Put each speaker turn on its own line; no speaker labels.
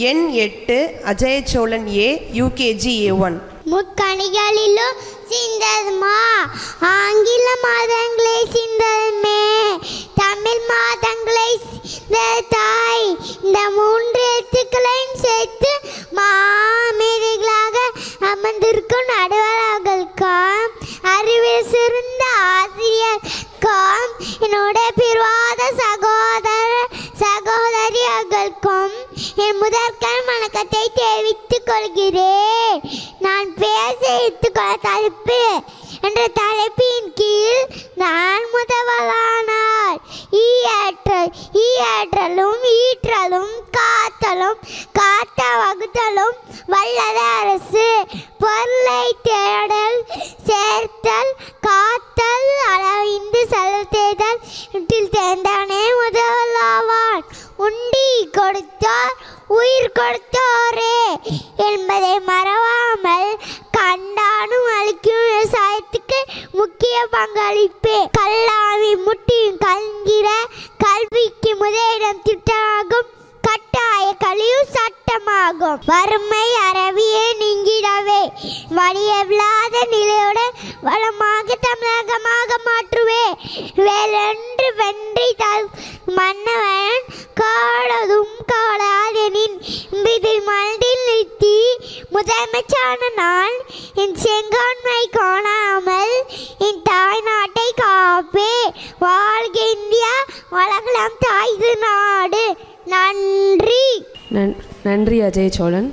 எண் 8 அஜய சோழன் ஏ UKG A1.
முக்கணிகளிலும் சிந்ததுமா ஆங்கில மாதங்களை சிந்ததுமே தமிழ் மாதங்களை தாய் இந்த 3 எழுத்துக்களையும் சேர்த்து மாமேதைகளாக அமர்ந்திருக்கும் நடுவர்களுக்கும் அறிவில் சிறந்த ஆசிரியருக்கும் என்னுடைய பிரிவாத சகோதரிகளுக்கும் என் முதற்கண் வணக்கத்தை தெரிவித்துக் கொள்கிறேன். நான் பேச எடுத்துக்கொள்ள தலைப்பு என்ற தலைப்பின் கீழ் நான் முதல்வரானார். ஈற்றலும் ஈற்றலும் காத்தலும் காத்த வகுத்தலும் வல்லத அரசு பொருளை தேடல் சேர்த்தல் காத்தல் அளவிந்து செலுத்தல் இதில் தேர்ந்தானே முதல்வராவான். உண்டி கொடுத்தார் உயிர் கொடுத்தோரே என்பதை மறவாமல் கண்டானும் அளிக்கும் விவசாயத்துக்கு முக்கிய பங்களிப்பே. கல்லாவி முட்டியும் கல்கிற கல்விக்கு முதலிடம் திட்டமாகும். கட்டாய கழிவு சட்டமாகும். வறுமை அறவியே நீங்கிடவே வழியில்லாத நிலையுடன் வளமாக தமிழகமாக மாற்றுவே. வேலென்று வென்றி மன்னவன் காடதும் காடாதெனின் இதை மனதில் நிறுத்தி முதலமைச்சான நான் என் செங்கோன்மை காணாமல் என் தாய் நாட்டை காப்பே. வாழ்க இந்தியா, வளகலாம் தாய்து நாடு. நன்றி.
நன்றி அஜய சோழன்.